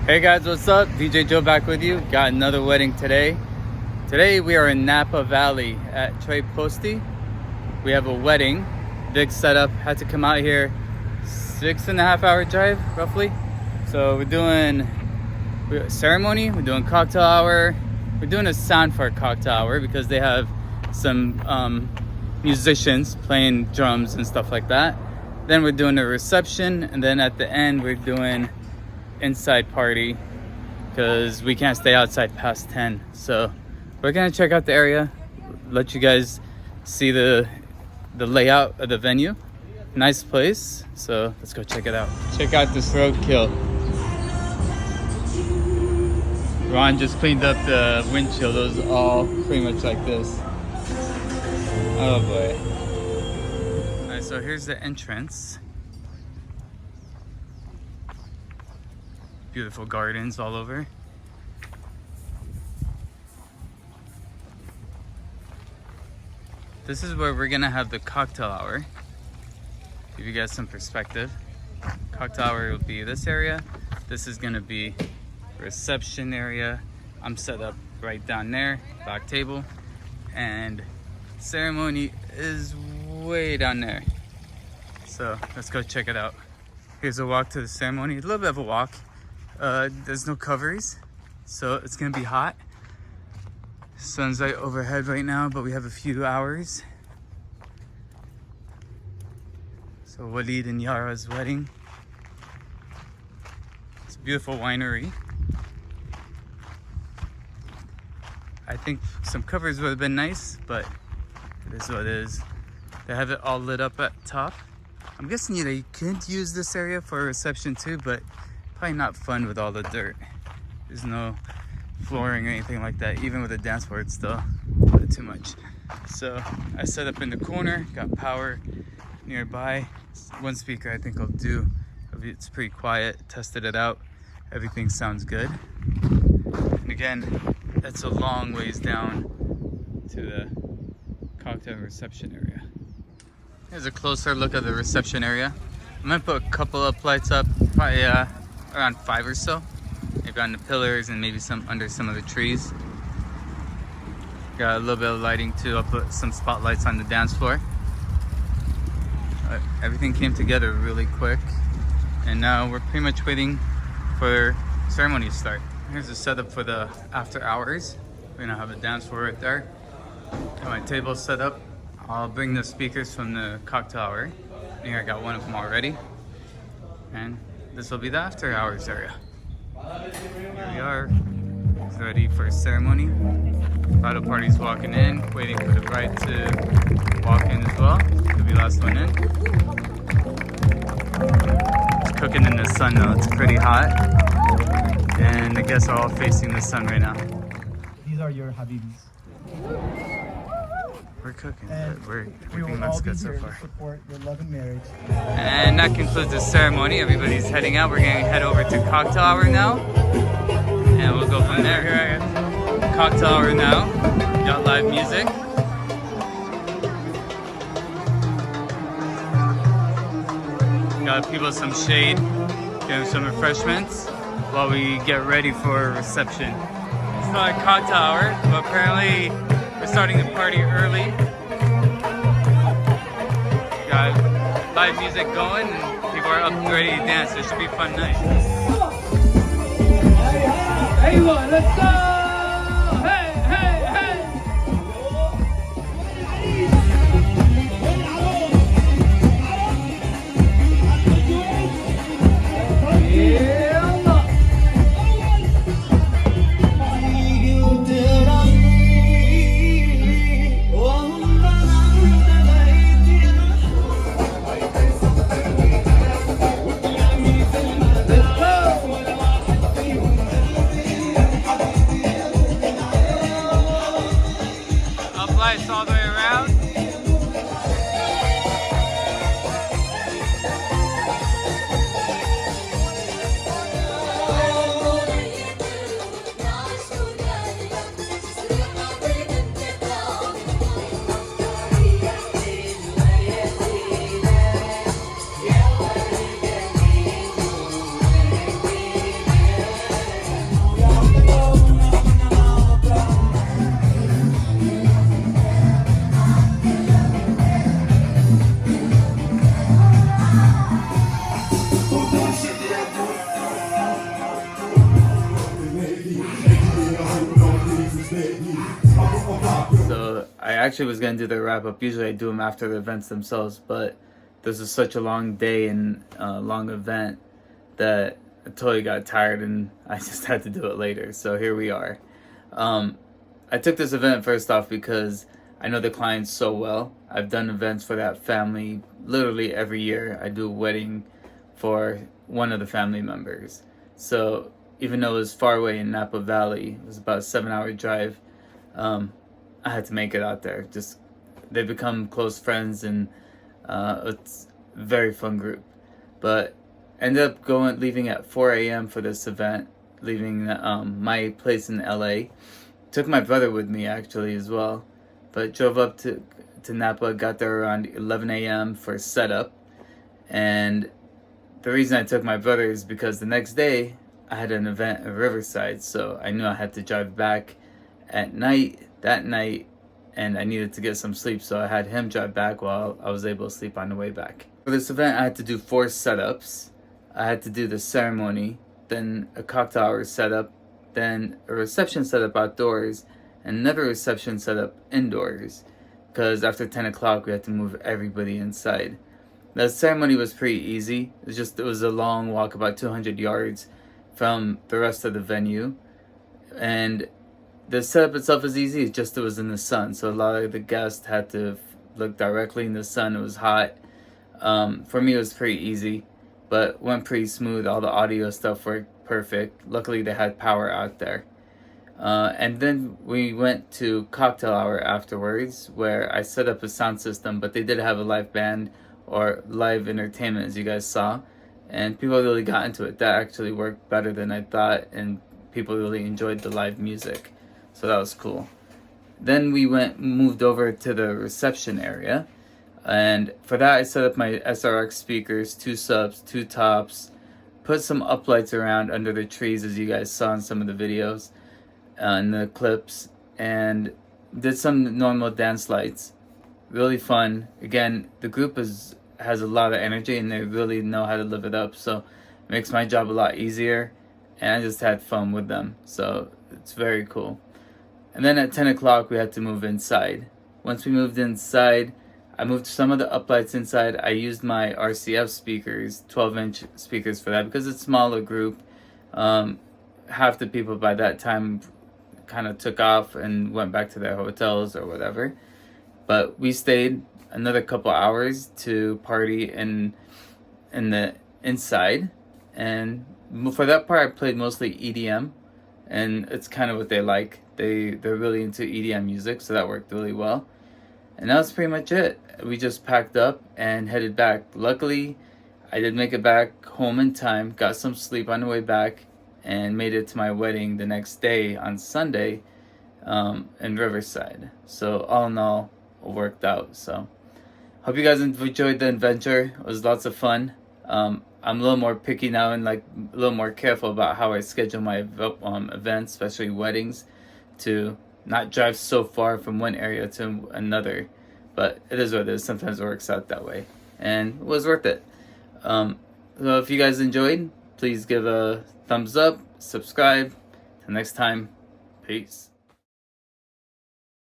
Hey guys, what's up? DJ Joe back with you. Got another wedding today. Today we are in Napa Valley at Tre Posti. We have a wedding, big setup. Had to come out here, 6.5 hour drive roughly. So we're doing a ceremony, we're doing cocktail hour. We're doing a sound for a cocktail hour because they have some musicians playing drums and stuff like that. Then we're doing a reception, and then at the end we're doing inside party because we can't stay outside past 10. So we're gonna check out the area, let you guys see the layout of the venue. Nice place, so let's go check it out. Check out this roadkill. Ron just cleaned up the windshield. Those are all pretty much like this. Oh boy. Alright, so here's the entrance. Beautiful gardens all over. This is where we're gonna have the cocktail hour. Give you guys some perspective. Cocktail hour will be this area. This is gonna be reception area. I'm set up right down there, back table, and ceremony is way down there. So let's go check it out. Here's a walk to the ceremony. A little bit of a walk. There's no coverings, so it's gonna be hot. Sun's right overhead right now, but we have a few hours. So Walid and Yara's wedding. It's a beautiful winery. I think some covers would have been nice, but it is what it is. They have it all lit up at top. I'm guessing you could use this area for a reception too, but probably not fun with all the dirt. There's no flooring or anything like that. Even with a dance floor, it's still a bit too much. So I set up in the corner, got power nearby. One speaker I think I'll do. It's pretty quiet, tested it out. Everything sounds good. And again, that's a long ways down to the cocktail reception area. Here's a closer look at the reception area. I'm gonna put a couple of lights up, probably around 5 or so. Maybe on the pillars and maybe some under some of the trees. Got a little bit of lighting too. I'll put some spotlights on the dance floor. Everything came together really quick. And now we're pretty much waiting for ceremony to start. Here's the setup for the after hours. We're gonna have a dance floor right there. Got my table set up. I'll bring the speakers from the cocktail hour. Here I got one of them already. And this will be the after hours area. Here we are. It's ready for ceremony. Bridal party's walking in, waiting for the bride to walk in as well. Could be last one in. It's cooking in the sun though. It's pretty hot. And the guests are all facing the sun right now. These are your habibis. We're cooking, but everything looks good so far. Support your love and marriage. And that concludes the ceremony. Everybody's heading out. We're gonna head over to cocktail hour now, and we'll go from there. Here I am. Cocktail hour now. Got live music. Got people some shade, give them some refreshments while we get ready for a reception. It's not a cocktail hour, but apparently we're starting the party early. Got live music going and people are up and ready to dance. It should be a fun night. Hey, let's go! Hey, hey, hey! actually was gonna do the wrap up. Usually I do them after the events themselves, but this was such a long day and long event that I totally got tired and I just had to do it later. So here we are. I took this event first off because I know the clients so well. I've done events for that family literally every year. I do a wedding for one of the family members. So even though it was far away in Napa Valley, it was about a 7-hour drive, I had to make it out there. Just, they become close friends, and it's a very fun group. But ended up leaving at 4 a.m. for this event, leaving my place in LA. Took my brother with me actually as well, but drove up to Napa, got there around 11 a.m. for setup. And the reason I took my brother is because the next day I had an event in Riverside, so I knew I had to drive back at night, that night, and I needed to get some sleep, so I had him drive back while I was able to sleep on the way back. For this event, I had to do 4 setups. I had to do the ceremony, then a cocktail hour setup, then a reception setup outdoors, and another reception setup indoors, because after 10 o'clock we had to move everybody inside. The ceremony was pretty easy. It was a long walk, about 200 yards from the rest of the venue, and the setup itself was easy. It's just it was in the sun, so a lot of the guests had to look directly in the sun. It was hot. For me, it was pretty easy, but went pretty smooth. All the audio stuff worked perfect. Luckily, they had power out there. And then we went to cocktail hour afterwards, where I set up a sound system, but they did have a live band or live entertainment, as you guys saw, and people really got into it. That actually worked better than I thought, and people really enjoyed the live music, so that was cool. Then we moved over to the reception area, and for that I set up my SRX speakers, 2 subs, 2 tops, put some uplights around under the trees, as you guys saw in some of the videos in the clips, and did some normal dance lights. Really fun. Again, the group has a lot of energy, and they really know how to live it up, so it makes my job a lot easier, and I just had fun with them, so it's very cool. And then at 10 o'clock we had to move inside. Once we moved inside, I moved some of the uplights inside. I used my RCF speakers, 12-inch speakers for that, because it's a smaller group. Half the people by that time kind of took off and went back to their hotels or whatever. But we stayed another couple hours to party in the inside. And for that part, I played mostly EDM, and it's kind of what they like. They're really into EDM music, so that worked really well. And that was pretty much it. We just packed up and headed back. Luckily, I did make it back home in time, got some sleep on the way back, and made it to my wedding the next day on Sunday in Riverside. So all in all, it worked out. So hope you guys enjoyed the adventure. It was lots of fun. I'm a little more picky now, and like a little more careful about how I schedule my events, especially weddings, to not drive so far from one area to another. But it is what it is. Sometimes it works out that way, and it was worth it. So if you guys enjoyed, please give a thumbs up, subscribe. Till next time, peace.